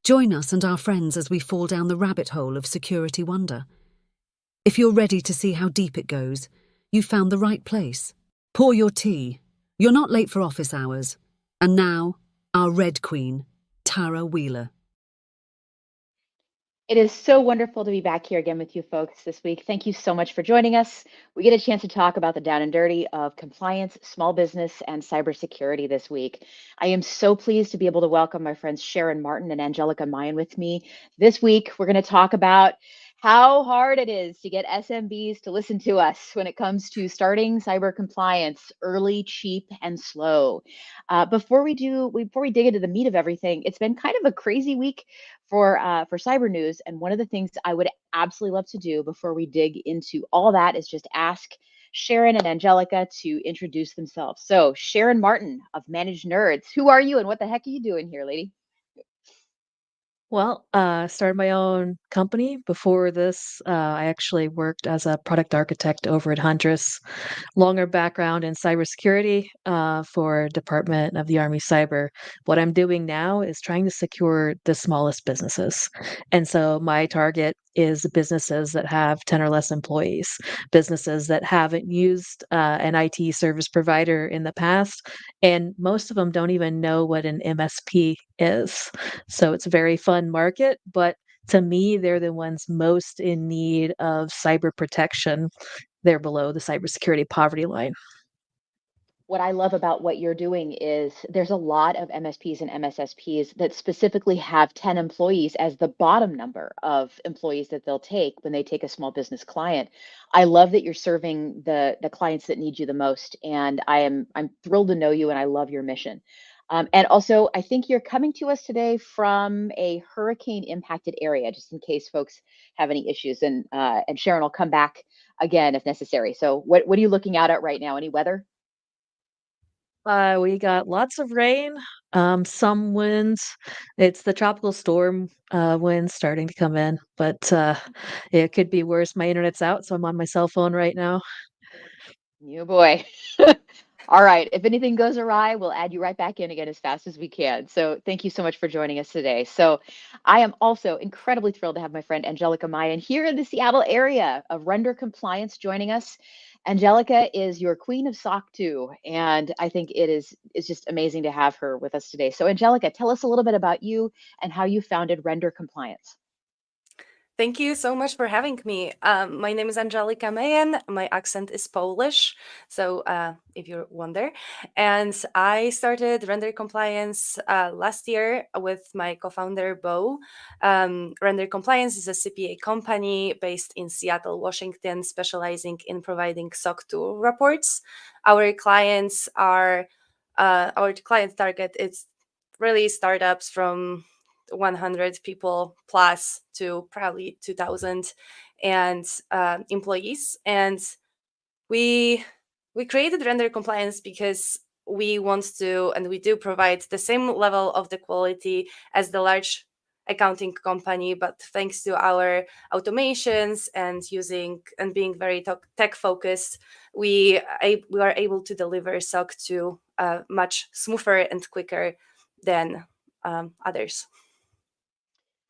Join us and our friends as we fall down the rabbit hole of security wonder. If you're ready to see how deep it goes, you've found the right place. Pour your tea. You're not late for office hours. And now, our Red Queen, Tara Wheeler. It is so wonderful to be back here again with you folks this week. Thank you so much for joining us. We get a chance to talk about the down and dirty of compliance, small business, and cybersecurity this week. I am so pleased to be able to welcome my friends Sharon Martin and Angelika Mayen with me. This week, we're going to talk about how hard it is to get SMBs to listen to us when it comes to starting cyber compliance early, cheap, and slow. Before we dig into the meat of everything, it's been kind of a crazy week for cyber news. And one of the things I would absolutely love to do before we dig into all that is just ask Sharon and Angelika to introduce themselves. So, Sharon Martin of Managed Nerds, who are you and what the heck are you doing here, lady? Well, started my own company. Before this, I actually worked as a product architect over at Huntress. Longer background in cybersecurity for Department of the Army Cyber. What I'm doing now is trying to secure the smallest businesses. And so my target is businesses that have 10 or less employees, businesses that haven't used an IT service provider in the past, and most of them don't even know what an MSP is. So it's a very fun market, but to me, they're the ones most in need of cyber protection. They're below the cybersecurity poverty line. What I love about what you're doing is there's a lot of MSPs and MSSPs that specifically have 10 employees as the bottom number of employees that they'll take when they take a small business client. I love that you're serving the clients that need you the most, and I'm thrilled to know you, and I love your mission. And also, I think you're coming to us today from a hurricane impacted area, just in case folks have any issues. And Sharon will come back again if necessary. So, what are you looking out at right now? Any weather? We got lots of rain, some winds. It's the tropical storm winds starting to come in, but it could be worse. My internet's out, so I'm on my cell phone right now. You boy. All right. If anything goes awry, we'll add you right back in again as fast as we can. So thank you so much for joining us today. So I am also incredibly thrilled to have my friend Angelika Mayen here in the Seattle area of Render Compliance joining us. Angelika is your queen of SOC 2, and I think it's just amazing to have her with us today. So Angelika, tell us a little bit about you and how you founded Render Compliance. Thank you so much for having me. My name is Angelika Mayen. My accent is Polish, so if you wonder. And I started Render Compliance last year with my co-founder, Bo. Render Compliance is a CPA company based in Seattle, Washington, specializing in providing SOC 2 reports. Our clients are, our client target is really startups from 100 people plus to probably 2000 and employees. And we created Render Compliance because we want to, and we do provide the same level of the quality as the large accounting company, but thanks to our automations and using and being very tech focused, we are able to deliver SOC 2 much smoother and quicker than others.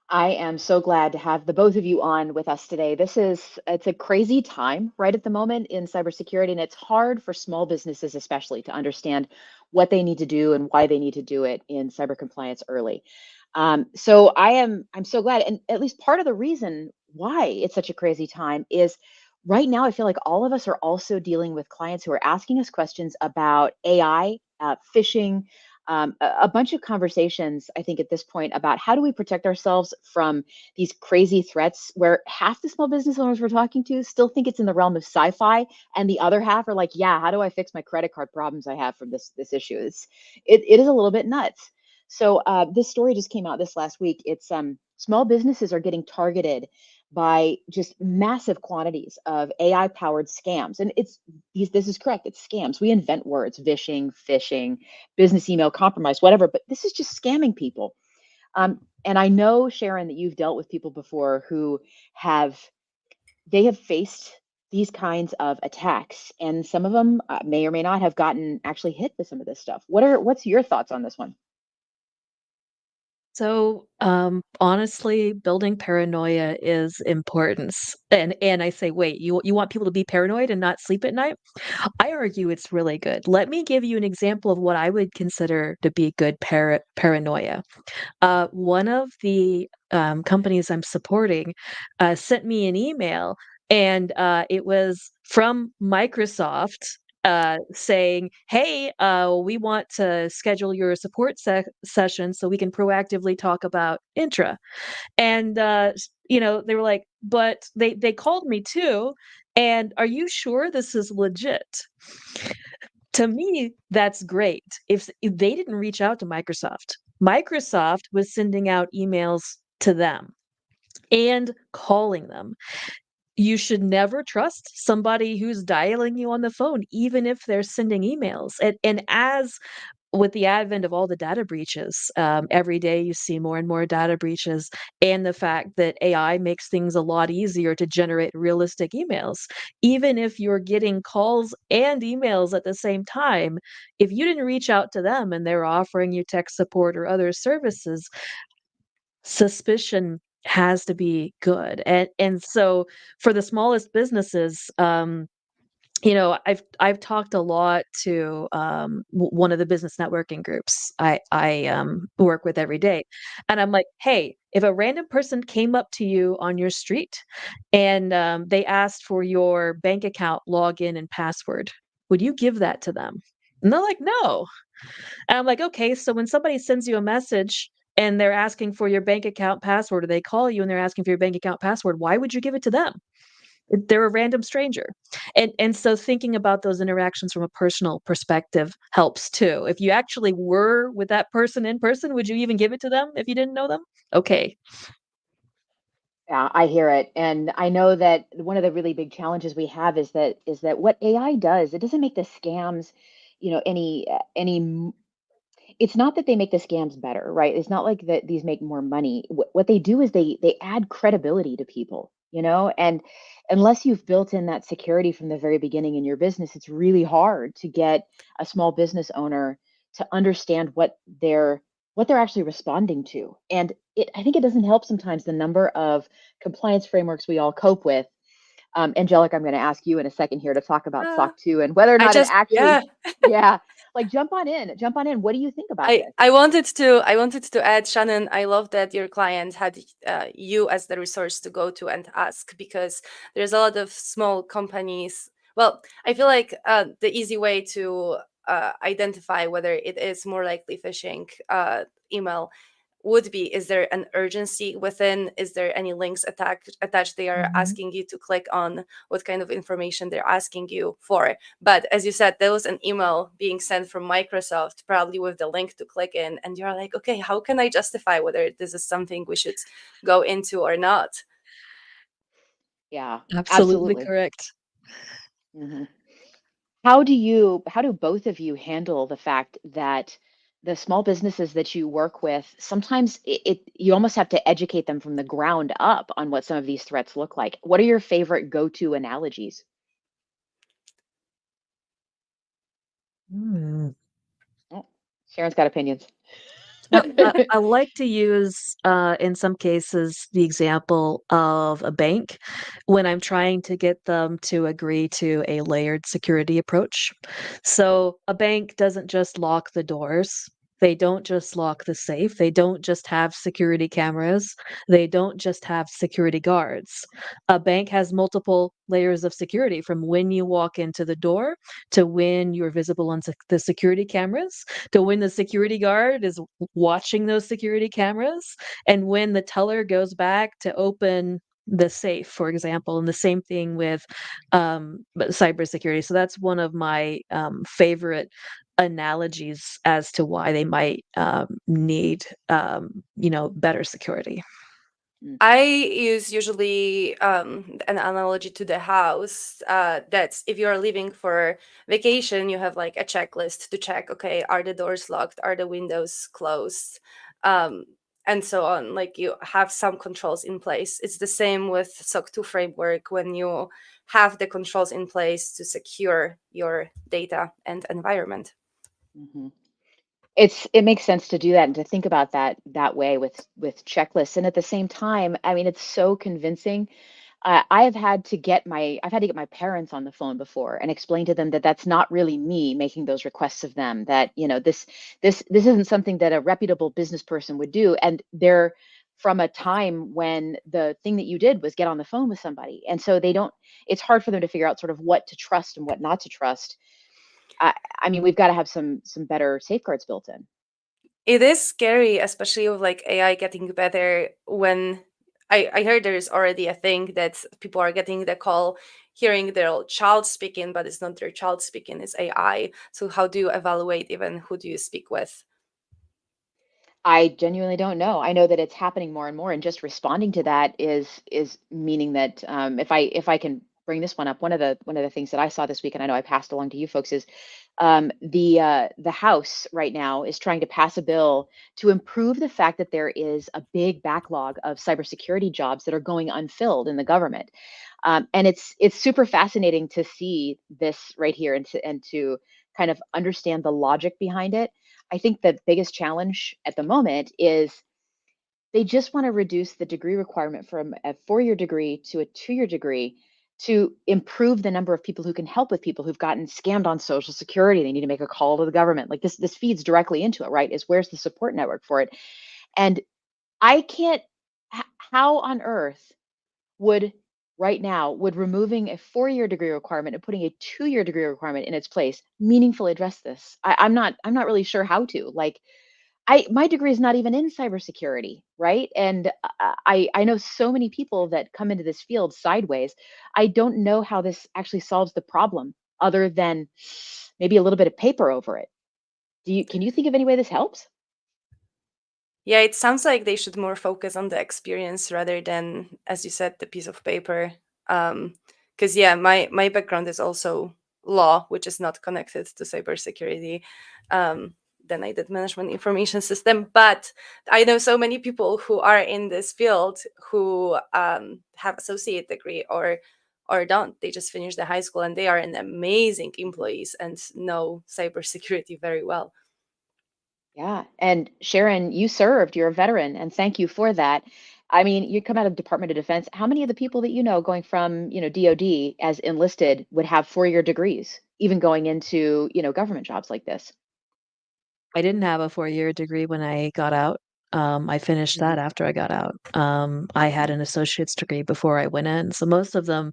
I am so glad to have the both of you on with us today. It's a crazy time right at the moment in cybersecurity, and it's hard for small businesses especially to understand what they need to do and why they need to do it in cyber compliance early. So I'm so glad, and at least part of the reason why it's such a crazy time is right now I feel like all of us are also dealing with clients who are asking us questions about AI, phishing, a bunch of conversations, I think, at this point about how do we protect ourselves from these crazy threats where half the small business owners we're talking to still think it's in the realm of sci-fi, and the other half are like, yeah, how do I fix my credit card problems I have from this issue? It is a little bit nuts. So this story just came out this last week. It's small businesses are getting targeted by just massive quantities of AI powered scams. And this is correct, it's scams. We invent words, vishing, phishing, business email compromise, whatever, but this is just scamming people. And I know, Sharon, that you've dealt with people before who they have faced these kinds of attacks, and some of them may or may not have gotten actually hit with some of this stuff. What's your thoughts on this one? So, honestly, building paranoia is important. And I say, wait, you want people to be paranoid and not sleep at night? I argue it's really good. Let me give you an example of what I would consider to be good paranoia. One of the companies I'm supporting sent me an email, and it was from Microsoft saying, "Hey, we want to schedule your support session so we can proactively talk about Intra." And they were like, "But they called me too, and are you sure this is legit?" To me, that's great. If they didn't reach out to Microsoft, Microsoft was sending out emails to them and calling them. You should never trust somebody who's dialing you on the phone, even if they're sending emails. And as with the advent of all the data breaches, every day you see more and more data breaches, and the fact that AI makes things a lot easier to generate realistic emails. Even if you're getting calls and emails at the same time, if you didn't reach out to them and they're offering you tech support or other services, suspicion has to be good. And so for the smallest businesses, I've talked a lot to one of the business networking groups I work with every day, and I'm like, hey, if a random person came up to you on your street and they asked for your bank account login and password, would you give that to them? And they're like, no. And I'm like, okay, so when somebody sends you a message and they're asking for your bank account password, or they call you and they're asking for your bank account password, why would you give it to them? They're a random stranger. And so thinking about those interactions from a personal perspective helps too. If you actually were with that person in person, would you even give it to them if you didn't know them? Okay. Yeah, I hear it. And I know that one of the really big challenges we have is that what AI does, it doesn't make the scams, any it's not that they make the scams better, right? It's not like that these make more money. What they do is they add credibility to people, and unless you've built in that security from the very beginning in your business, it's really hard to get a small business owner to understand what they're actually responding to. And I think it doesn't help sometimes the number of compliance frameworks we all cope with. Angelica, I'm going to ask you in a second here to talk about Uh, SOC 2 and whether or I not it just actually, yeah. yeah, like jump on in, jump on in. What do you think about this? I wanted to add, Shannon, I love that your client had you as the resource to go to and ask, because there's a lot of small companies. Well, I feel like the easy way to identify whether it is more likely phishing email would be, is there an urgency within, is there any links attached they are Mhm. asking you to click on, what kind of information they're asking you for. But as you said, there was an email being sent from Microsoft, probably with the link to click in, and you're like, okay, how can I justify whether this is something we should go into or not? Yeah, Absolutely absolutely. correct. hmm how do both of you handle the fact that the small businesses that you work with, sometimes you almost have to educate them from the ground up on what some of these threats look like? What are your favorite go-to analogies? Mm. Oh, Sharon's got opinions. I like to use, in some cases, the example of a bank when I'm trying to get them to agree to a layered security approach. So a bank doesn't just lock the doors. They don't just lock the safe. They don't just have security cameras. They don't just have security guards. A bank has multiple layers of security, from when you walk into the door to when you're visible on the security cameras to when the security guard is watching those security cameras, and when the teller goes back to open the safe, for example. And the same thing with cybersecurity. So that's one of my favorite analogies as to why they might need better security. Mm, I use usually an analogy to the house. That's if you're leaving for vacation, you have like a checklist to check. Okay, are the doors locked? Are the windows closed? Um, and so on. Like, you have some controls in place. It's the same with SOC 2 framework, when you have the controls in place to secure your data and environment. mhm. It makes sense to do that and to think about that way with checklists. And at the same time, I mean, it's so convincing. I've had to get my parents on the phone before and explain to them that that's not really me making those requests of them. That this isn't something that a reputable business person would do. And they're from a time when the thing that you did was get on the phone with somebody, and so they don't. It's hard for them to figure out sort of what to trust and what not to trust. I, I mean, we've got to have some better safeguards built in. It is scary, especially with like AI getting better. When I heard there's already a thing that people are getting the call, hearing their child speaking, but it's not their child speaking, it's AI. So how do you evaluate even who do you speak with? I genuinely don't know. I know that it's happening more and more, and just responding to that is meaning that if I can bring this one up, one of the things that I saw this week, and I know I passed along to you folks, is the House right now is trying to pass a bill to improve the fact that there is a big backlog of cybersecurity jobs that are going unfilled in the government, and it's super fascinating to see this right here and to kind of understand the logic behind it. I think the biggest challenge at the moment is they just want to reduce the degree requirement from a 4-year degree to a 2-year degree to improve the number of people who can help with people who've gotten scammed on Social Security. They need to make a call to the government. Like this feeds directly into it, right? Is where's the support network for it? And I can't, how on earth would right now would removing a 4-year degree requirement and putting a 2-year degree requirement in its place meaningfully address this? I'm not really sure how to. Like my degree is not even in cybersecurity, right? And I know so many people that come into this field sideways. I don't know how this actually solves the problem other than maybe a little bit of paper over it. Can you think of any way this helps? Yeah, it sounds like they should more focus on the experience rather than, as you said, the piece of paper. Because yeah, my background is also law, which is not connected to cybersecurity. Um, then I did management information system, but I know so many people who are in this field who have associate degree or don't. They just finished the high school and they are an amazing employees and know cybersecurity very well. Yeah. And Sharon, you served, you're a veteran, and thank you for that. I mean, you come out of Department of Defense. How many of the people that you know going from, DOD as enlisted would have 4-year degrees, even going into, government jobs like this? I didn't have a 4-year degree when I got out. I finished that Mhm. after I got out. I had an associate's degree before I went in, so most of them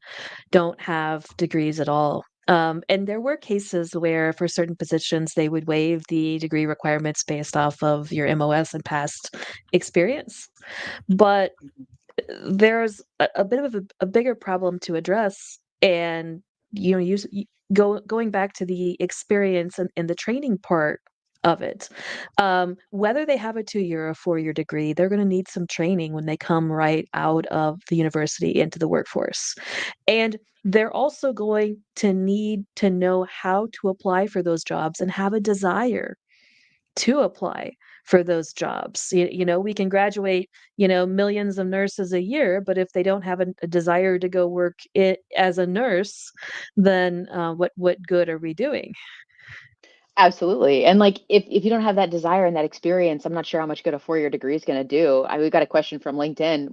don't have degrees at all. And there were cases where, for certain positions, they would waive the degree requirements based off of your MOS and past experience. But Mhm. there's a bit of a bigger problem to address, and going back to the experience and the training part of it. Whether they have a 2-year or 4-year degree, they're going to need some training when they come right out of the university into the workforce, and they're also going to need to know how to apply for those jobs and have a desire to apply for those jobs. We can graduate, millions of nurses a year, but if they don't have a desire to go work it as a nurse, then what good are we doing? Absolutely. And like if you don't have that desire and that experience, I'm not sure how much good a 4-year degree is going to do. We've got a question from LinkedIn.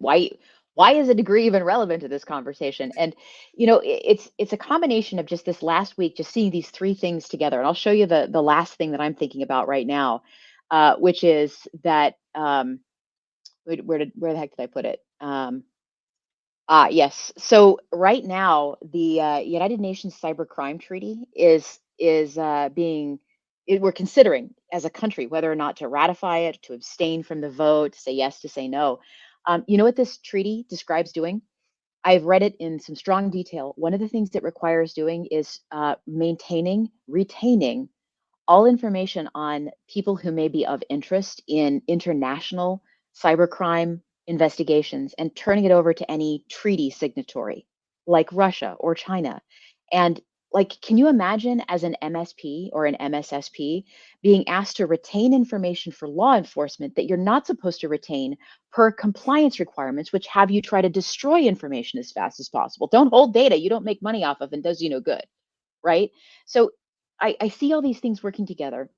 Why is a degree even relevant to this conversation? And it's a combination of just this last week, just seeing these three things together. And I'll show you the last thing that I'm thinking about right now, which is that where the heck did I put it? Yes. So right now, the United Nations Cybercrime Treaty is being we're considering as a country whether or not to ratify it, to abstain from the vote, to say yes, to say no. You know what this treaty describes doing? I've read it in some strong detail. One of the things it requires doing is retaining all information on people who may be of interest in international cybercrime investigations and turning it over to any treaty signatory like Russia or China. And like, can you imagine as an MSP or an MSSP being asked to retain information for law enforcement that you're not supposed to retain per compliance requirements, which have you try to destroy information as fast as possible? Don't hold data you don't make money off of and does you no good, right? So I see all these things working together.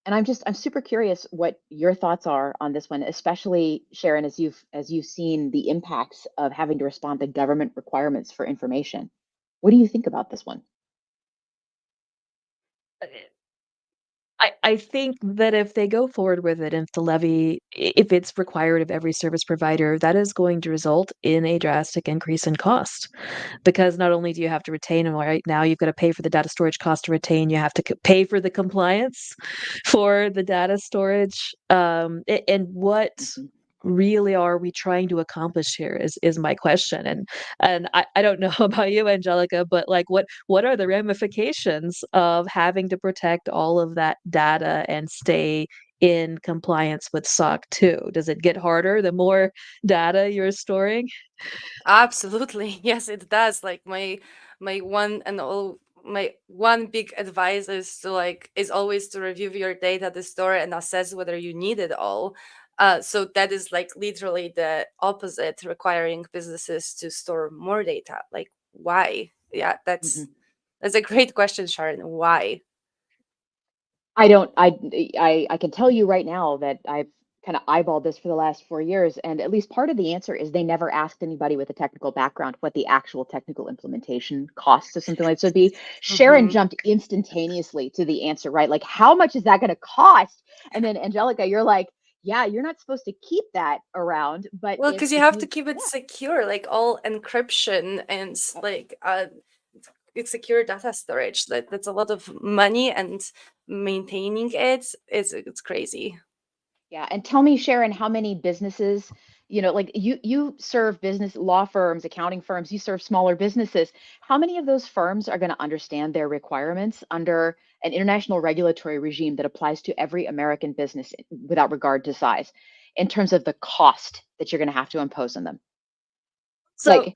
And I'm super curious what your thoughts are on this one, especially Sharon, as you've seen the impacts of having to respond to government requirements for information. What do you think about this one? I think that if they go forward with it, if the levy, if it's required of every service provider, that is going to result in a drastic increase in cost. Because not only do you have to retain them right now, you've got to pay for the data storage cost to retain, you have to pay for the compliance for the data storage. And what Mhm. really are we trying to accomplish here is my question. And I don't know about you, Angelica, but like what are the ramifications of having to protect all of that data and stay in compliance with SOC 2? Does it get harder the more data you're storing? Absolutely. Yes, it does. Like my one big advice is to is always to review your data, the store, and assess whether you need it all. So that is like literally the opposite, requiring businesses to store more data. Like why? Yeah, Mhm. that's a great question, Sharon. Why? I don't I can tell you right now that I've kind of eyeballed this for the last 4 years, and at least part of the answer is they never asked anybody with a technical background what the actual technical implementation costs of something like this would be. Sharon Hmm. jumped instantaneously to the answer, right? Like, how much is that going to cost? And then Angelica, you're like, yeah, you're not supposed to keep that around, but Well, if because you if have to you keep it yeah. secure, like all encryption and it's secure data storage. That's a lot of money, and maintaining it's crazy. Yeah, and tell me, Sharon, how many businesses, like you serve business law firms, accounting firms, you serve smaller businesses. How many of those firms are going to understand their requirements under an international regulatory regime that applies to every American business without regard to size, in terms of the cost that you're going to have to impose on them? Like,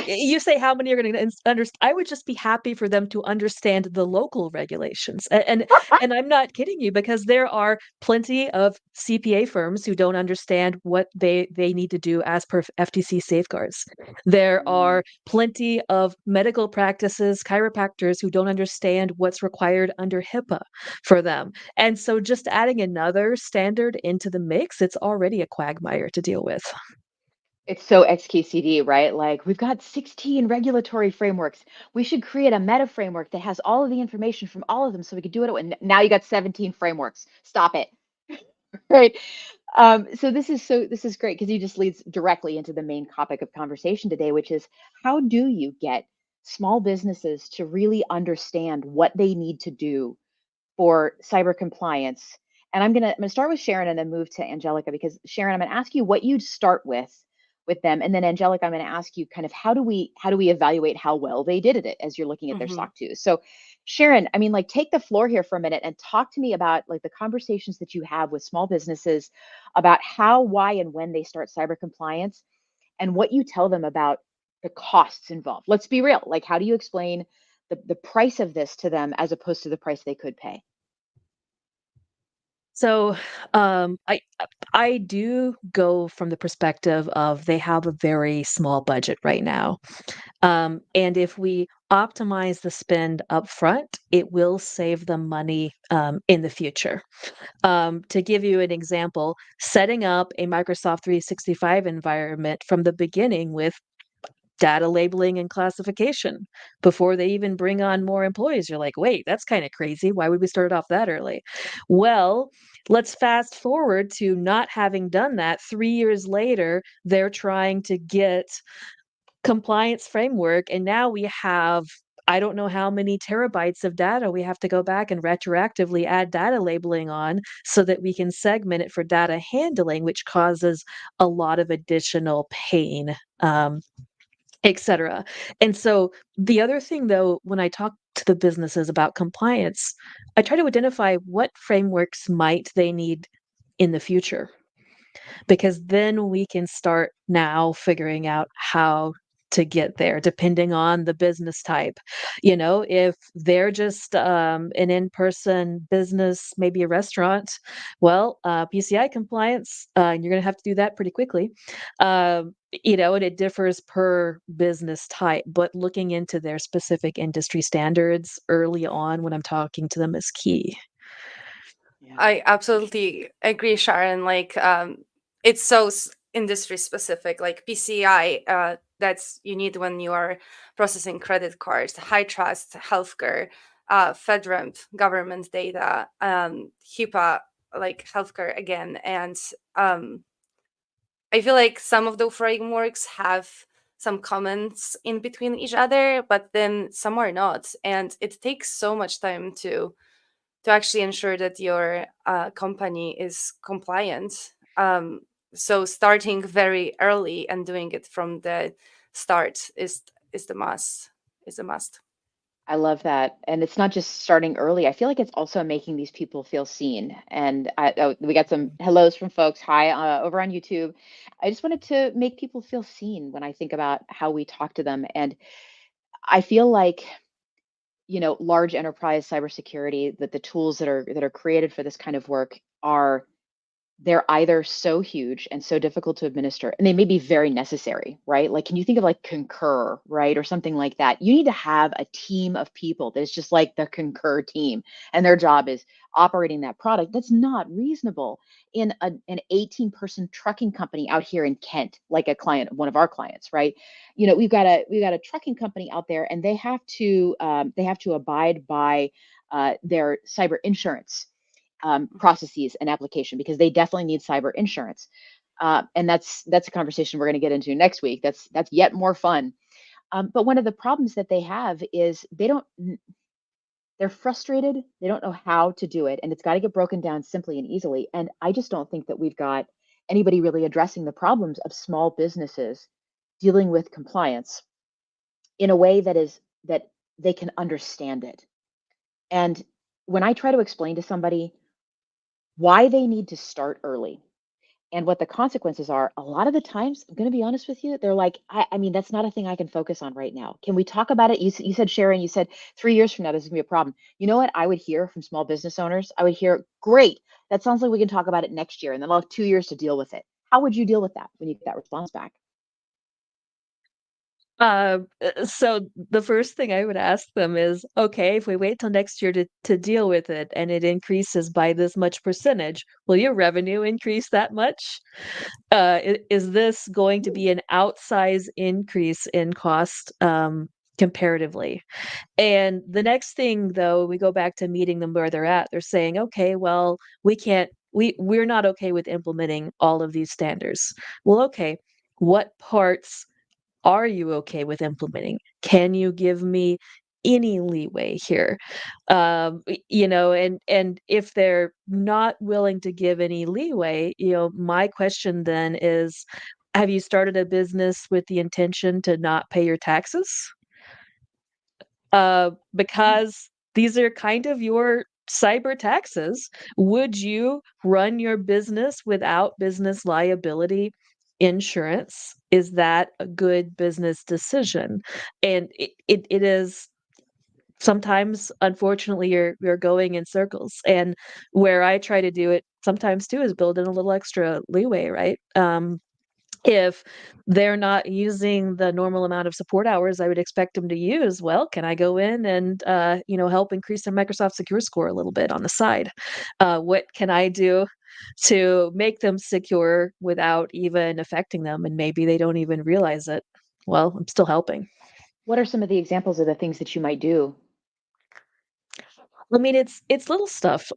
You say how many are gonna understand? I would just be happy for them to understand the local regulations, and I'm not kidding you, because there are plenty of CPA firms who don't understand what they need to do as per FTC safeguards. There mm, are plenty of medical practices, chiropractors who don't understand what's required under HIPAA for them, and so just adding another standard into the mix, it's already a quagmire to deal with. it's so XKCD, right? Like, we've got 16 regulatory frameworks. We should create a meta framework that has all of the information from all of them so we could do it. And now you got 17 frameworks. Stop it. Right. So this is great because he just leads directly into the main topic of conversation today, which is how do you get small businesses to really understand what they need to do for cyber compliance? And I'm gonna start with Sharon and then move to Angelica, because Sharon, I'm gonna ask you what you'd start with them, and then Angelica, I'm gonna ask you kind of how do we evaluate how well they did at it as you're looking at their Hmm. SOC 2. So Sharon, I mean, like, take the floor here for a minute and talk to me about like the conversations that you have with small businesses about how, why, and when they start cyber compliance, and what you tell them about the costs involved. Let's be real. Like, how do you explain the price of this to them as opposed to the price they could pay? So, I do go from the perspective of they have a very small budget right now. And if we optimize the spend upfront, it will save them money in the future. To give you an example, setting up a Microsoft 365 environment from the beginning with data labeling and classification before they even bring on more employees. You're like, wait, that's kind of crazy. Why would we start off that early? Well, let's fast forward to not having done that. 3 years later, they're trying to get compliance framework, and now we have, I don't know how many terabytes of data we have to go back and retroactively add data labeling on so that we can segment it for data handling, which causes a lot of additional pain. Etc. And so the other thing, though, when I talk to the businesses about compliance, I try to identify what frameworks might they need in the future, because then we can start now figuring out how to get there depending on the business type. If they're just an in-person business, maybe a restaurant, well, PCI compliance, you're going to have to do that pretty quickly. And it differs per business type, but looking into their specific industry standards early on when I'm talking to them is key. I absolutely agree, Sharon. Like, it's so industry specific. Like PCI, that's you need when you are processing credit cards, high trust, healthcare, FedRAMP, government data, HIPAA, like healthcare again, and um, I feel like some of the frameworks have some comments in between each other, but then some are not, and it takes so much time to actually ensure that your company is compliant. So starting very early and doing it from the start is the must. Is a must. I love that. And it's not just starting early. I feel like it's also making these people feel seen. And we got some hellos from folks. Hi, over on YouTube. I just wanted to make people feel seen when I think about how we talk to them. And I feel like, large enterprise cybersecurity, that the tools that are created for this kind of work are they're either so huge and so difficult to administer, and they may be very necessary, right? Like, can you think of like Concur, right? Or something like that. You need to have a team of people that's just like the Concur team, and their job is operating that product. That's not reasonable in an 18-person trucking company out here in Kent, like a client, one of our clients, right? We've got a trucking company out there, and they have to abide by their cyber insurance processes and application, because they definitely need cyber insurance. And that's a conversation we're going to get into next week. That's yet more fun. But one of the problems that they have is they're frustrated. They don't know how to do it, and it's got to get broken down simply and easily. And I just don't think that we've got anybody really addressing the problems of small businesses dealing with compliance in a way that they can understand it. And when I try to explain to somebody why they need to start early and what the consequences are, a lot of the times, I'm going to be honest with you, they're like, I mean, that's not a thing I can focus on right now. Can we talk about it? You said, Sharon, you said 3 years from now, this is going to be a problem. You know what I would hear from small business owners? I would hear, great, that sounds like we can talk about it next year, and then I'll have 2 years to deal with it. How would you deal with that when you get that response back? So the first thing I would ask them is, okay, if we wait till next year to deal with it and it increases by this much percentage, will your revenue increase that much? Is this going to be an outsize increase in cost comparatively? And the next thing, though, we go back to meeting them where they're at. They're saying, okay, well, we're not okay with implementing all of these standards. Well, okay, what parts are you okay with implementing? Can you give me any leeway here? And if they're not willing to give any leeway, my question then is, have you started a business with the intention to not pay your taxes? Because these are kind of your cyber taxes. Would you run your business without business liability insurance? Is that a good business decision? And it is sometimes, unfortunately, you're going in circles. And where I try to do it sometimes too is build in a little extra leeway, right? If they're not using the normal amount of support hours I would expect them to use, well, can I go in and help increase their Microsoft Secure score a little bit on the side? What can I do to make them secure without even affecting them? And maybe they don't even realize it. Well, I'm still helping. What are some of the examples of the things that you might do? I mean, it's little stuff.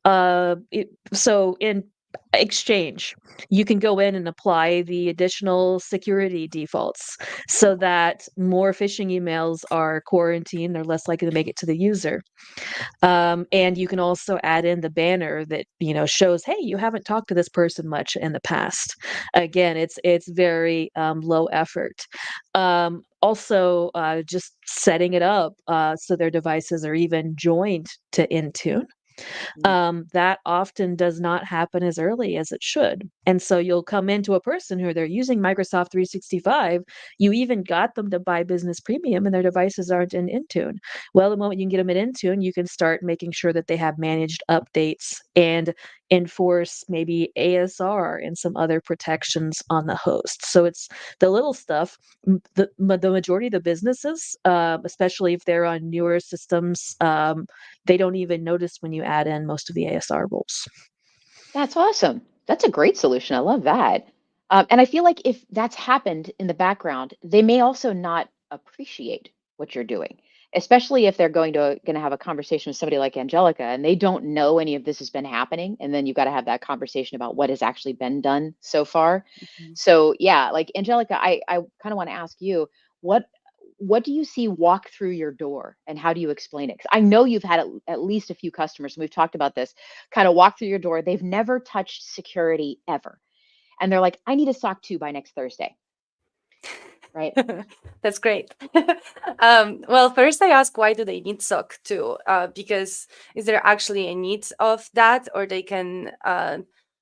So in Exchange, you can go in and apply the additional security defaults so that more phishing emails are quarantined. They're less likely to make it to the user. And you can also add in the banner that shows, hey, you haven't talked to this person much in the past. Again, it's very low effort. Also, just setting it up so their devices are even joined to Intune. Mm. That often does not happen as early as it should. And so you'll come into a person who they're using Microsoft 365. You even got them to buy Business Premium and their devices aren't in Intune. Well, the moment you can get them in Intune, you can start making sure that they have managed updates and enforce maybe ASR and some other protections on the host. So it's the little stuff. The majority of the businesses, especially if they're on newer systems, they don't even notice when you add in most of the ASR rules. That's awesome. That's a great solution. I love that. And I feel like if that's happened in the background, they may also not appreciate what you're doing, especially if they're going to have a conversation with somebody like Angelica and they don't know any of this has been happening. And then you've got to have that conversation about what has actually been done so far. Mhm. So yeah, like Angelica, I kind of want to ask you, what what do you see walk through your door and how do you explain it? Because I know you've had at least a few customers, and we've talked about this, kind of walk through your door. They've never touched security ever. And they're like, I need a SOC 2 by next Thursday, right? That's great. Well, first I ask why do they need SOC 2? Because is there actually a need of that, or they can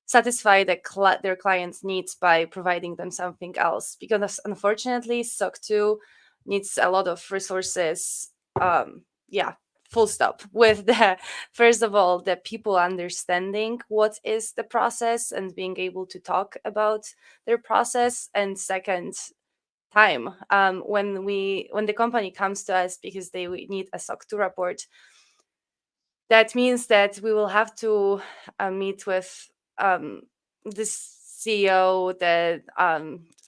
satisfy their clients' needs by providing them something else? Because unfortunately, SOC 2 needs a lot of resources. Yeah, full stop. With the first of all, the people understanding what is the process and being able to talk about their process, and second, time. When the company comes to us because they need a SOC 2 report, that means that we will have to meet with the CEO, the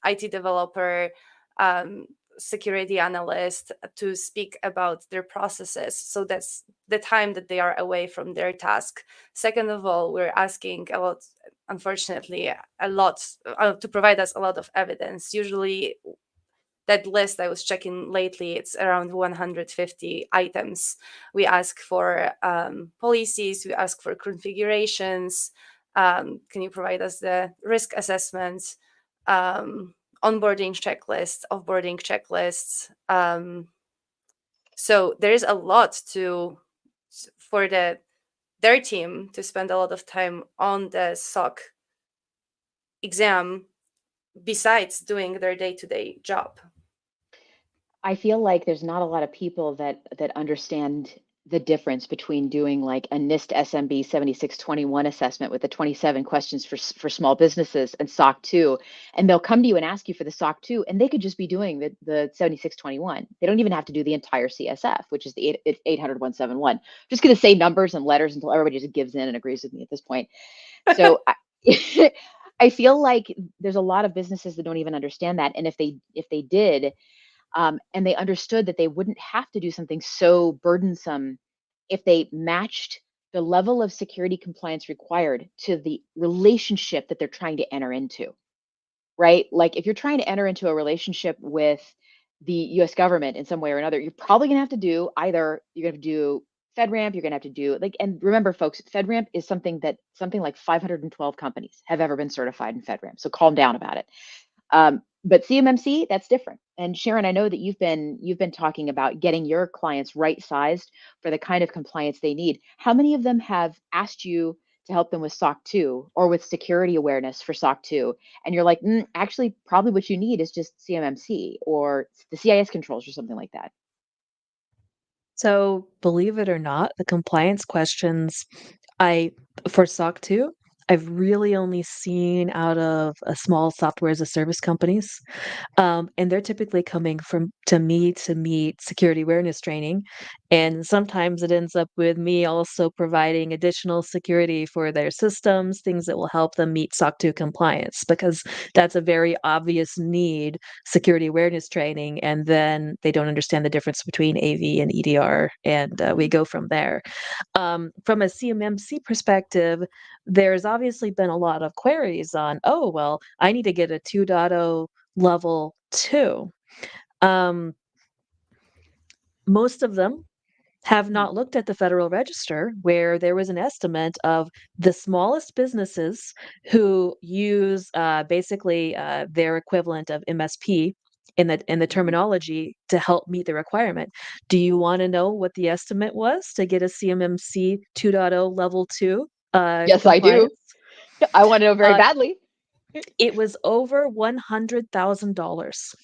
IT developer, um, security analyst, to speak about their processes. So that's the time that they are away from their task. Second of all, we're asking a lot, unfortunately, a lot to provide us a lot of evidence. Usually that list I was checking lately, it's around 150 items. We ask for policies, we ask for configurations. Can you provide us the risk assessments, onboarding checklists, offboarding checklists? So there is a lot for their team to spend a lot of time on the SOC exam besides doing their day-to-day job. I feel like there's not a lot of people that understand the difference between doing like a NIST SMB 7621 assessment with the 27 questions for small businesses and SOC 2, and they'll come to you and ask you for the SOC 2, and they could just be doing the 7621. They don't even have to do the entire CSF, which is the 800 171. Just going to say numbers and letters until everybody just gives in and agrees with me at this point. So I feel like there's a lot of businesses that don't even understand that, and if they did, and they understood that they wouldn't have to do something so burdensome if they matched the level of security compliance required to the relationship that they're trying to enter into, right? Like if you're trying to enter into a relationship with the US government in some way or another, you're probably going to have to do either you're going to do FedRAMP, you're going to have to do like, and remember folks, FedRAMP is something like 512 companies have ever been certified in FedRAMP. So calm down about it. But CMMC, that's different. And Sharon, I know that you've been talking about getting your clients right sized for the kind of compliance they need. How many of them have asked you to help them with SOC 2 or with security awareness for SOC 2? And you're like, actually, probably what you need is just CMMC or the CIS controls or something like that. So, believe it or not, the compliance questions I for SOC 2, I've really only seen out of a small software as a service companies. And they're typically coming from to me to meet security awareness training. And sometimes it ends up with me also providing additional security for their systems, things that will help them meet SOC 2 compliance, because that's a very obvious need, security awareness training. And then they don't understand the difference between AV and EDR. And we go from there. From a CMMC perspective, there's obviously been a lot of queries on, oh, well, I need to get a 2.0 level 2. Um, most of them have Mhm. not looked at the Federal Register, where there was an estimate of the smallest businesses who use basically their equivalent of MSP in the Mhm. terminology to help meet the requirement. Do you want to know what the estimate was to get a CMMC 2.0 level 2 Yes, I do. compliance? I want to know very Uh, badly. it was over $100,000.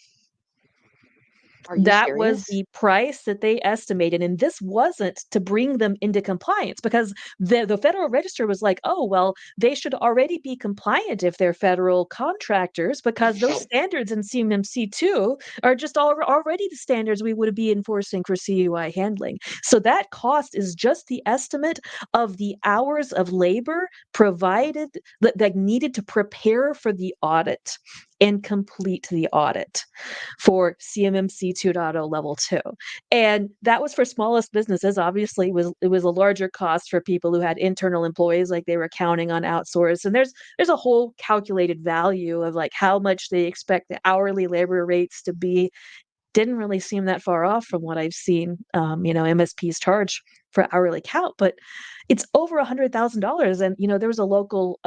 Are you That was serious? the price that they estimated, and this wasn't to bring them into compliance because the Federal Register was like, "Oh, well, they should already be compliant if they're federal contractors because those standards in CMMC2 are just already the standards we would be enforcing for CUI handling." So that cost is just the estimate of the hours of labor provided that needed to prepare for the audit and complete the audit for CMMC 2.0 level 2. And that was for smallest businesses. Obviously, it was a larger cost for people who had internal employees, like they were counting on outsource. And there's a whole calculated value of like how much they expect the hourly labor rates to be. Didn't really seem that far off from what I've seen, MSPs charge for hourly count, but it's over $100,000. And there was a local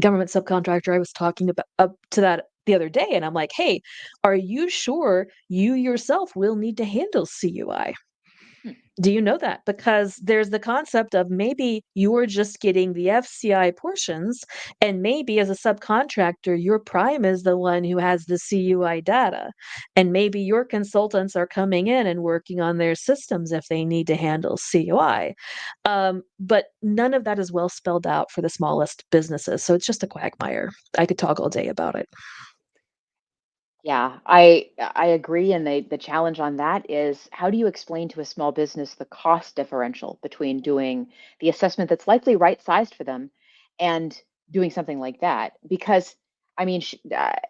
government subcontractor I was talking about up to that the other day, and I'm like, "Hey, are you sure you yourself will need to handle CUI? Hmm. Do you know that?" Because there's the concept of maybe you're just getting the FCI portions, and maybe as a subcontractor, your prime is the one who has the CUI data, and maybe your consultants are coming in and working on their systems if they need to handle CUI. But none of that is well spelled out for the smallest businesses, so it's just a quagmire. I could talk all day about it. Yeah, I agree, and the challenge on that is how do you explain to a small business the cost differential between doing the assessment that's likely right-sized for them and doing something like that? Because I mean,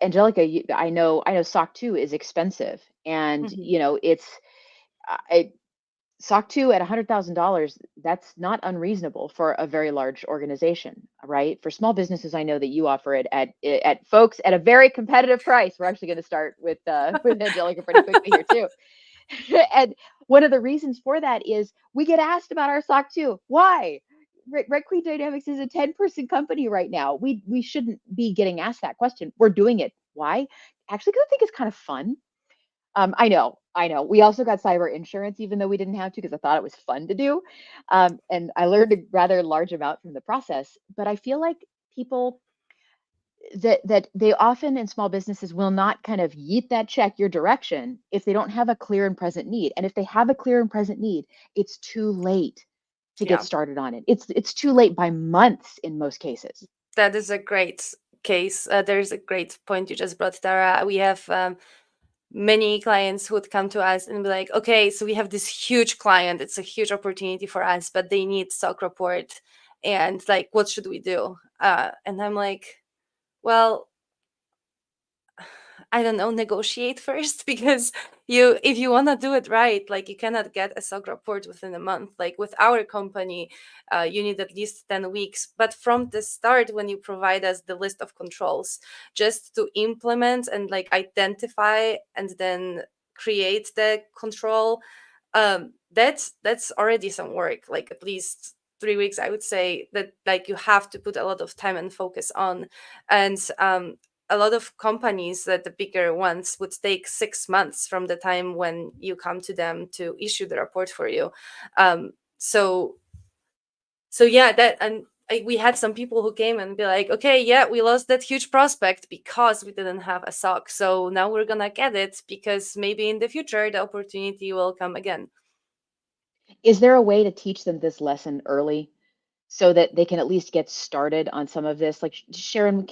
Angelica, I know SOC 2 is expensive, and Mhm. it's I SOC 2 at $100,000, that's not unreasonable for a very large organization, right? For small businesses, I know that you offer it at folks at a very competitive price. We're actually going to start with with Angelica pretty quickly here too. And one of the reasons for that is we get asked about our SOC 2. Why? Red Queen Dynamics is a 10-person company right now. We shouldn't be getting asked that question. We're doing it. Why? Actually, because I think it's kind of fun. I know. We also got cyber insurance, even though we didn't have to, because I thought it was fun to do. And I learned a rather large amount from the process. But I feel like people that they often in small businesses will not kind of yeet that check your direction if they don't have a clear and present need. And if they have a clear and present need, it's too late to get Yeah, started on it. It's too late by months in most cases. that is a great case. There's a great point you just brought, Tara. We have many clients who would come to us and be like, okay, so we have this huge client. It's a huge opportunity for us, but they need SOC report. And like, what should we do? And I'm like, well, I don't know, negotiate first because if you want to do it right, like you cannot get a SOC report within a month. Like with our company, you need at least 10 weeks. But from the start, when you provide us the list of controls, just to implement and like identify and then create the control, that's already some work. Like at least 3 weeks, I would say that like you have to put a lot of time and focus on. And a lot of companies that the bigger ones would take 6 months from the time when you come to them to issue the report for you. Um, so so yeah, that and we had some people who came and be like, okay, yeah, we lost that huge prospect because we didn't have a SOC. So now we're gonna get it because maybe in the future the opportunity will come again. Is there a way to teach them this lesson early so that they can at least get started on some of this? Like, Sharon,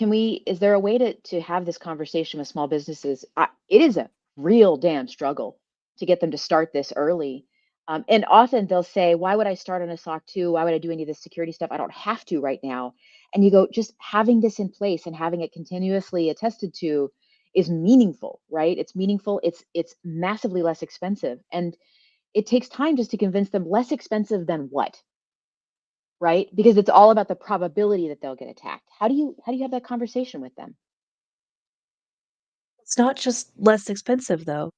is there a way to have this conversation with small businesses? It is a real damn struggle to get them to start this early. And often they'll say, why would I start on a SOC 2? Why would I do any of this security stuff? I don't have to right now. And you go, just having this in place and having it continuously attested to is meaningful, right? It's meaningful. It's massively less expensive. And it takes time just to convince them less expensive than what? Right? Because it's all about the probability that they'll get attacked. How do you have that conversation with them? It's not just less expensive, though.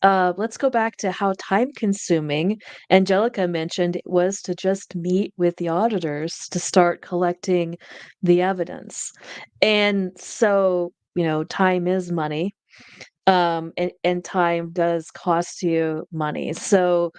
Let's go back to how time-consuming Angelica mentioned it was to just meet with the auditors to start collecting the evidence. And so, time is money, and time does cost you money. So,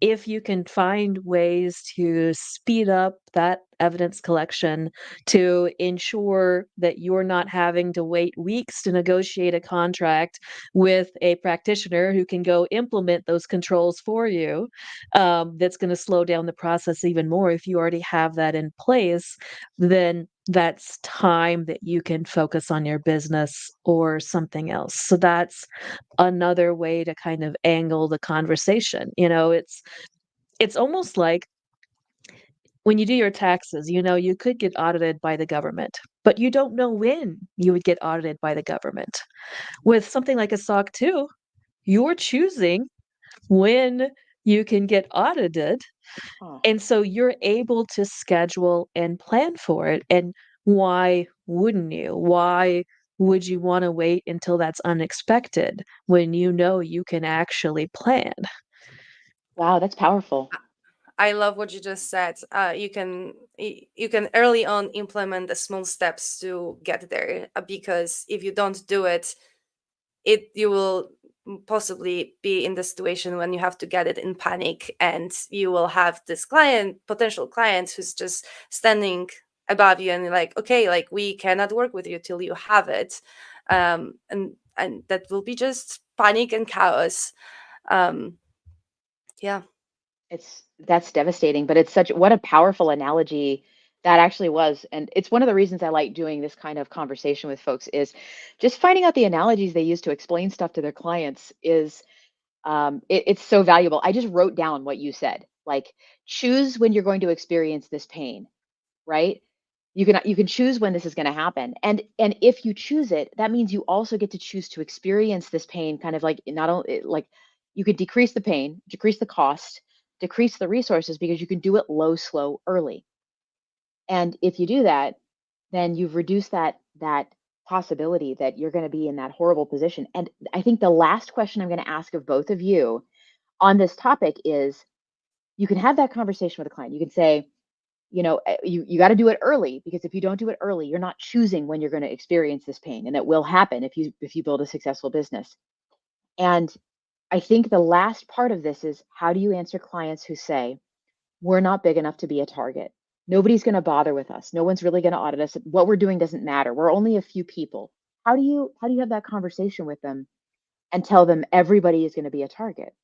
if you can find ways to speed up that evidence collection to ensure that you're not having to wait weeks to negotiate a contract with a practitioner who can go implement those controls for you. That's going to slow down the process even more. If you already have that in place, then that's time that you can focus on your business or something else. So that's another way to kind of angle the conversation. It's almost like when you do your taxes, you could get audited by the government, but you don't know when you would get audited by the government. With something like a SOC 2, you're choosing when you can get audited. Huh. And so you're able to schedule and plan for it. And why wouldn't you? Why would you want to wait until that's unexpected when you know you can actually plan? Wow, that's powerful. I love what you just said. You can early on implement the small steps to get there, because if you don't do it, you will possibly be in the situation when you have to get it in panic, and you will have this potential client, who's just standing above you and you're like, okay, like, we cannot work with you till you have it. And that will be just panic and chaos. Yeah. That's devastating, but what a powerful analogy that actually was. And it's one of the reasons I like doing this kind of conversation with folks is just finding out the analogies they use to explain stuff to their clients is it's so valuable. I just wrote down what you said, like choose when you're going to experience this pain, right? You can choose when this is going to happen. And if you choose it, that means you also get to choose to experience this pain kind of like not only like you could decrease the pain, decrease the cost, decrease the resources because you can do it low, slow, early. And if you do that, then you've reduced that possibility that you're going to be in that horrible position. And I think the last question I'm going to ask of both of you on this topic is you can have that conversation with a client. You can say, you got to do it early because if you don't do it early, you're not choosing when you're going to experience this pain, and it will happen if you build a successful business. And I think the last part of this is how do you answer clients who say, we're not big enough to be a target. Nobody's going to bother with us. No one's really going to audit us. What we're doing doesn't matter. We're only a few people. How do you have that conversation with them and tell them everybody is going to be a target?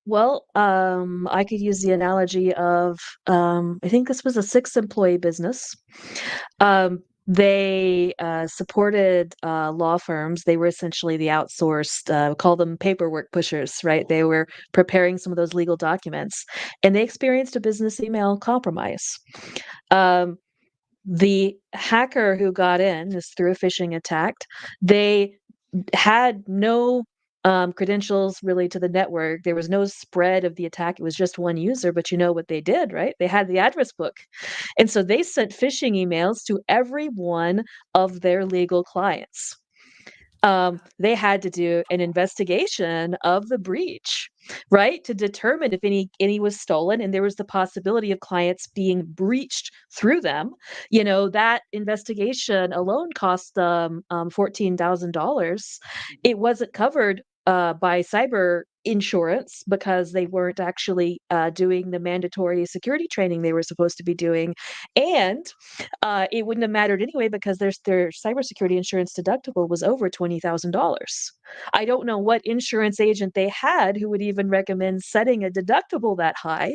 Well, I could use the analogy of, I think this was a 6-employee business. They supported law firms. They were essentially the outsourced, call them paperwork pushers, right? They were preparing some of those legal documents, and they experienced a business email compromise. Um, the hacker who got in, this through a phishing attack, they had no credentials really to the network. There was no spread of the attack. It was just one user, but you know what they did, right? They had the address book. And so they sent phishing emails to every one of their legal clients. They had to do an investigation of the breach, right, to determine if any was stolen, and there was the possibility of clients being breached through them. That investigation alone cost $14,000. It wasn't covered by cyber insurance because they weren't actually doing the mandatory security training they were supposed to be doing, and it wouldn't have mattered anyway because their cybersecurity insurance deductible was over $20,000. I don't know what insurance agent they had who would even recommend setting a deductible that high,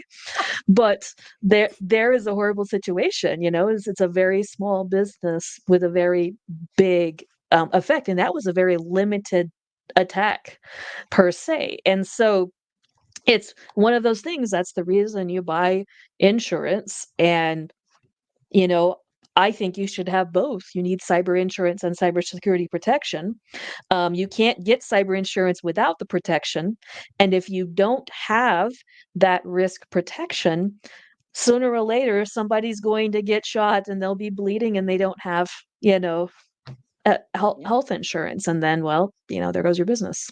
but there is a horrible situation. It's a very small business with a very big effect, and that was a very limited attack per se. And so it's one of those things. That's the reason you buy insurance. And you know, I think you should have both. You need cyber insurance and cybersecurity protection. You can't get cyber insurance without the protection. And if you don't have that risk protection, sooner or later, somebody's going to get shot and they'll be bleeding and they don't have, Yeah. health insurance. And then, well, there goes your business.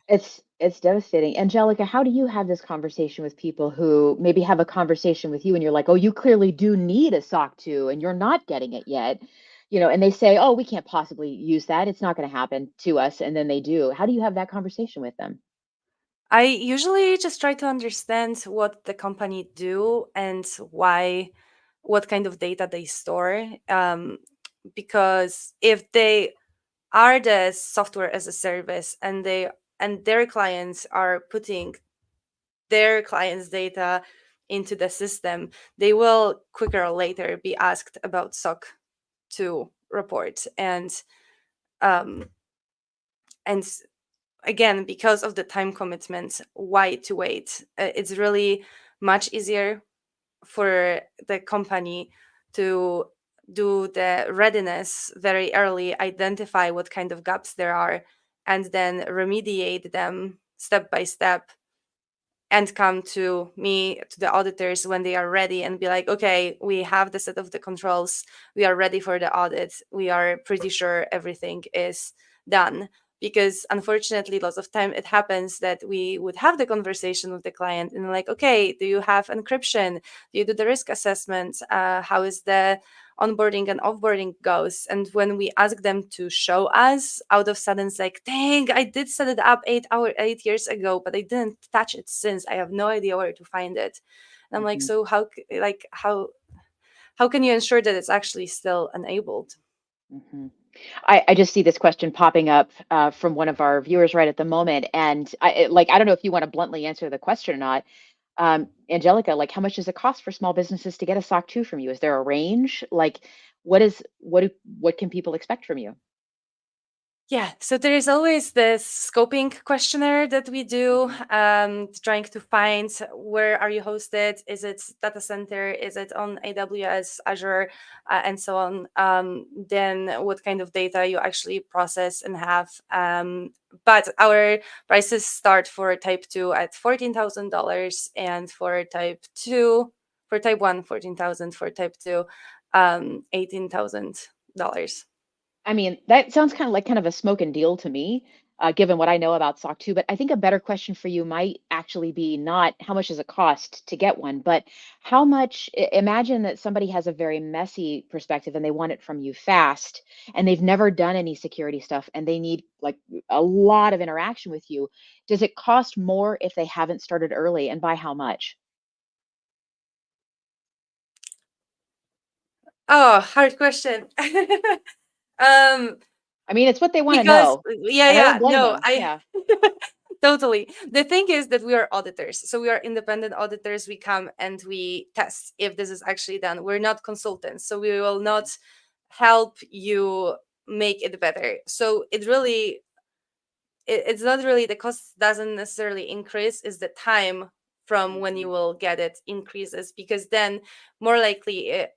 It's devastating. Angelica, how do you have this conversation with people who maybe have a conversation with you and you're like, "Oh, you clearly do need a SOC 2 and you're not getting it yet." And they say, "Oh, we can't possibly use that. It's not going to happen to us." And then they do. How do you have that conversation with them? I usually just try to understand what the company do and why, what kind of data they store. Because if they are the software as a service and their clients are putting their clients' data into the system, they will quicker or later be asked about SOC 2 report. Um, and again, because of the time commitment, why to wait? It's really much easier for the company to do the readiness very early, identify what kind of gaps there are, and then remediate them step by step, and come to me, to the auditors, when they are ready, and be like, okay, we have the set of the controls, we are ready for the audit, we are pretty sure everything is done. Because unfortunately, lots of time it happens that we would have the conversation with the client and like, okay, do you have encryption, do you do the risk assessment, how is the onboarding and offboarding goes. And when we ask them to show us, out of sudden it's like, dang, I did set it up 8 years ago, but I didn't touch it since. I have no idea where to find it. And I'm like, Mhm. so how can you ensure that it's actually still enabled? Mhm. I just see this question popping up from one of our viewers right at the moment, and I don't know if you want to bluntly answer the question or not. Angelica, like, how much does it cost for small businesses to get a SOC 2 from you? Is there a range? Like, what can people expect from you? Yeah, so there is always this scoping questionnaire that we do, Mhm. trying to find where are you hosted, is it data center, is it on AWS, Azure, and so on. Then what kind of data you actually process and have. But our prices start for type 2 at $14,000, and for type 2, for type 1, 14,000, for type 2, $18,000. I mean, that sounds kind of a smoke and deal to me, given what I know about SOC 2. But I think a better question for you might actually be not how much does it cost to get one, but how much. Imagine that somebody has a very messy perspective and they want it from you fast, and they've never done any security stuff, and they need like a lot of interaction with you. Does it cost more if they haven't started early, and by how much? Oh, hard question. um, I mean, it's what they want to because know, yeah, and I don't yeah, blame no, them. I Yeah. totally. The thing is that we are auditors, so we are independent auditors. We come and we test if this is actually done. We're not consultants, so we will not help you make it better. So it's not really, the cost doesn't necessarily increase, is the time from when you Mhm. will get it increases, because then more likely,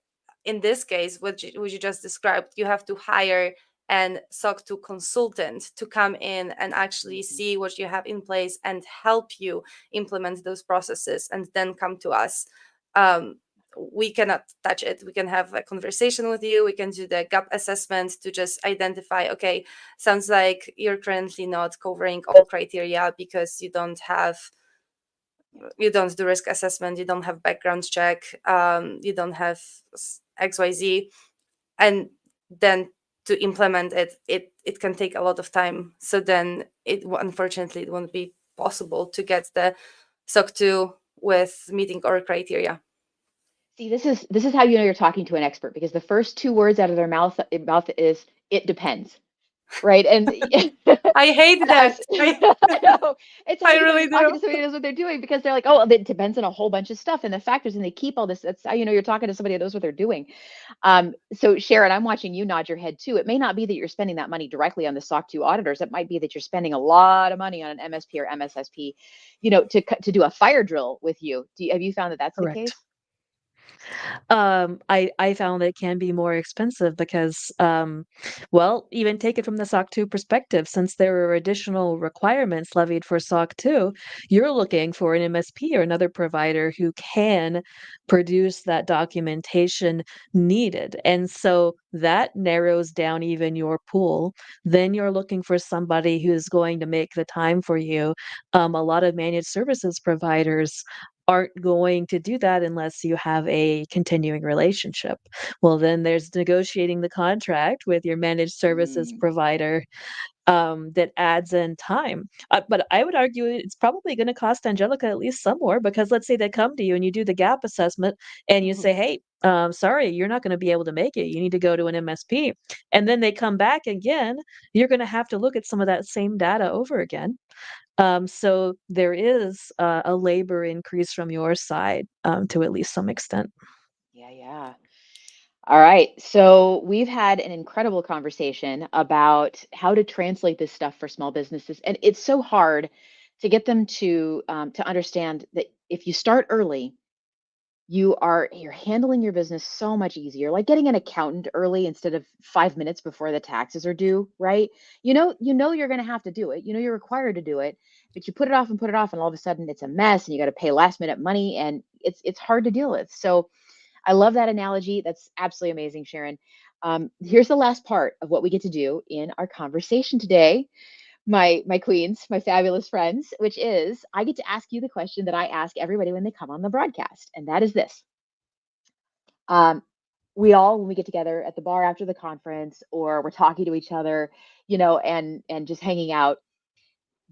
in this case what you just described, you have to hire an SOC 2 consultant to come in and actually Mhm. see what you have in place and help you implement those processes, and then come to us. um, we cannot touch it. We can have a conversation with you, we can do the gap assessment to just identify, okay, sounds like you're currently not covering all criteria because you don't do risk assessment, you don't have background check, you don't have XYZ. And then to implement it can take a lot of time. So then unfortunately it won't be possible to get the SOC 2 with meeting our criteria. See, this is how you know you're talking to an expert, because the first two words out of their mouth is "it depends," right? And I hate and that. I know it's I how you know really you're talking do. to somebody who knows what they're doing, because they're like, "Oh, well, it depends on a whole bunch of stuff and the factors, and they keep all this." That's how you know you're talking to somebody who knows what they're doing. So Sharon, I'm watching you nod your head too. It may not be that you're spending that money directly on the SOC 2 auditors. It might be that you're spending a lot of money on an MSP or MSSP, to do a fire drill with you. Have you found that that's the Correct. case? I found it can be more expensive because, well, even take it from the SOC 2 perspective, since there are additional requirements levied for SOC 2, you're looking for an MSP or another provider who can produce that documentation needed. And so that narrows down even your pool. Then you're looking for somebody who's going to make the time for you. A lot of managed services providers aren't going to do that unless you have a continuing relationship. Well, then there's negotiating the contract with your managed services Mm. provider that adds in time. But I would argue it's probably going to cost Angelika at least some more, because let's say they come to you and you do the gap assessment and you Mhm. say, hey, sorry, you're not going to be able to make it. You need to go to an MSP. And then they come back again. You're going to have to look at some of that same data over again. So there is a labor increase from your side, to at least some extent. Yeah. All right. So we've had an incredible conversation about how to translate this stuff for small businesses, and it's so hard to get them to understand that if you start early, you're handling your business so much easier. Like getting an accountant early instead of 5 minutes before the taxes are due, right? You know you're going to have to do it. You know you're required to do it, but you put it off and put it off, and all of a sudden it's a mess, and you got to pay last minute money, and it's hard to deal with. So I love that analogy. That's absolutely amazing, Sharon. Here's the last part of what we get to do in our conversation today, my queens, my fabulous friends, which is I get to ask you the question that I ask everybody when they come on the broadcast, and that is this. Um, we all, when we get together at the bar after the conference, or we're talking to each other, and just hanging out,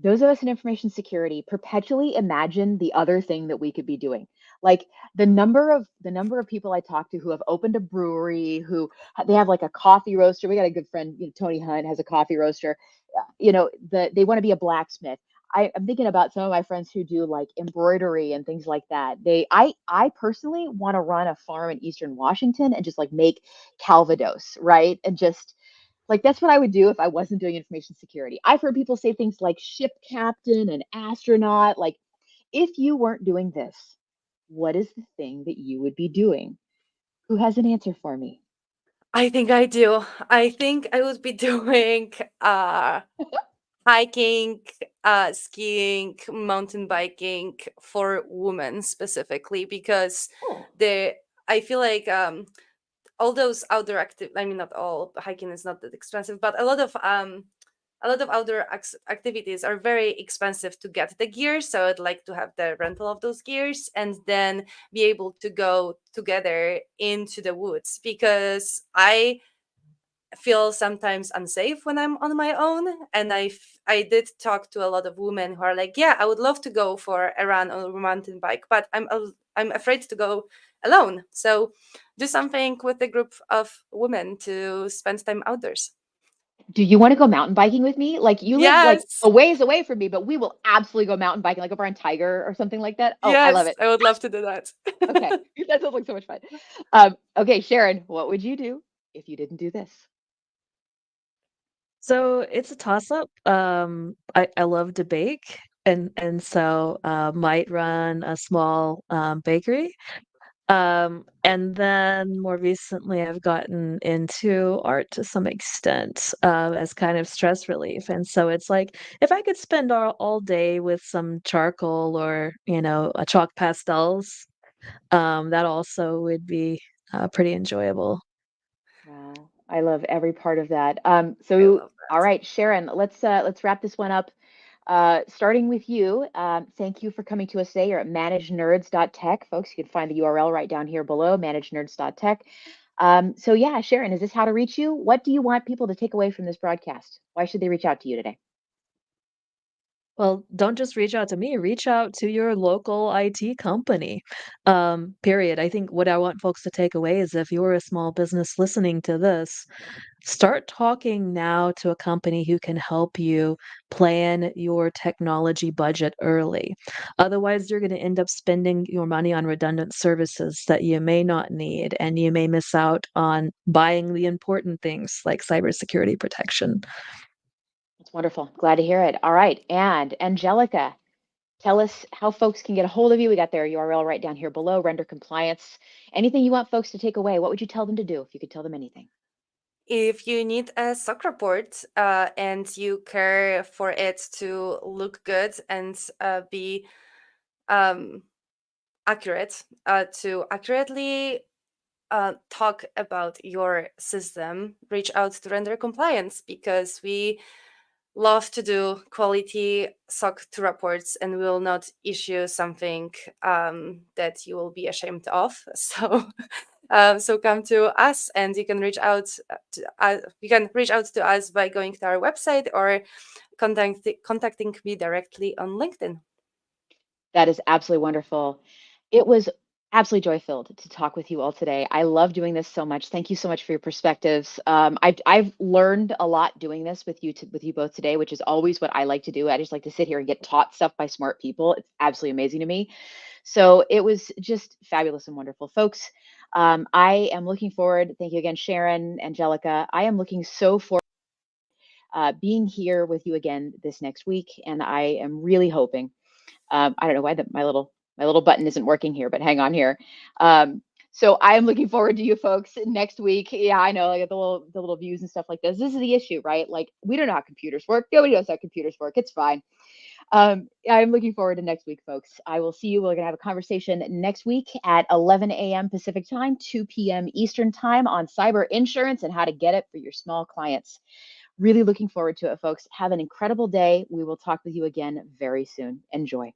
those of us in information security perpetually imagine the other thing that we could be doing. Like the number of people I talk to who have opened a brewery, they have like a coffee roaster. We got a good friend, Tony Hunt has a coffee roaster. They want to be a blacksmith. I'm thinking about some of my friends who do like embroidery and things like that. I personally want to run a farm in Eastern Washington and just like make Calvados, right? And just like that's what I would do if I wasn't doing information security. I've heard people say things like ship captain and astronaut. Like, if you weren't doing this, what is the thing that you would be doing? Who has an answer for me? I think I do. I think I would be doing hiking, skiing, mountain biking for women specifically, because Oh, the I feel like all those outdoor active, I mean, not all, hiking is not that expensive, but a lot of outdoor activities are very expensive to get the gear, so I'd like to have the rental of those gears and then be able to go together into the woods, because I feel sometimes unsafe when I'm on my own. And I did talk to a lot of women who are like, yeah, I would love to go for a run on a mountain bike, but I'm afraid to go alone. So do something with a group of women to spend time outdoors. do you want to go mountain biking with me? Like you live like Yes. a ways away from me, but we will absolutely go mountain biking, like over on Tiger or something like that. Oh, I love Yes, it. I would love to do that. Okay, that sounds like so much fun. Okay, Sharon, what would you do if you didn't do this? So it's a toss up. I love to bake, and so might run a small bakery. And then more recently, I've gotten into art to some extent, as kind of stress relief. And so it's like if I could spend all day with some charcoal or, a chalk pastels, that also would be pretty enjoyable. Wow, I love every part of that. I So love all that. right, Sharon, let's wrap this one up. Starting with you, thank you for coming to us today. You're at managednerds.tech, folks. You can find the URL right down here below, managednerds.tech. So yeah, Sharon, is this how to reach you? What do you want people to take away from this broadcast? Why should they reach out to you today? Well, don't just reach out to me, reach out to your local IT company. Period. I think what I want folks to take away is if you're a small business listening to this, start talking now to a company who can help you plan your technology budget early. Otherwise, you're going to end up spending your money on redundant services that you may not need, and you may miss out on buying the important things like cybersecurity protection. It's wonderful. Glad to hear it. All right. And Angelica, tell us how folks can get a hold of you. We got their URL right down here below, render compliance. Anything you want folks to take away, what would you tell them to do if you could tell them anything? If you need a SOC report and you care for it to look good and be um, accurate, to accurately talk about your system, reach out to Render Compliance, because we love to do quality SOC 2 reports and we will not issue something that you will be ashamed of. So So come to us, and you can reach out to us by going to our website or contacting me directly on LinkedIn. That is absolutely wonderful. It was absolutely joy-filled to talk with you all today. I love doing this so much. Thank you so much for your perspectives. I've learned a lot doing this with you both today, which is always what I like to do. I just like to sit here and get taught stuff by smart people. It's absolutely amazing to me. So it was just fabulous and wonderful, folks. I am looking forward. Thank you again, Sharon, Angelika. I am looking so forward being here with you again this next week, and I am really hoping. I don't know why my little button isn't working here, but hang on here. So I am looking forward to you folks next week. Yeah, I know, like the little views and stuff like this. This is the issue, right? Like we don't know how computers work. Nobody knows how computers work. It's fine. I'm looking forward to next week, folks. I will see you. We're gonna have a conversation next week at 11 a.m. Pacific time, 2 p.m. Eastern time on cyber insurance and how to get it for your small clients. Really looking forward to it, folks. Have an incredible day. We will talk with you again very soon. Enjoy.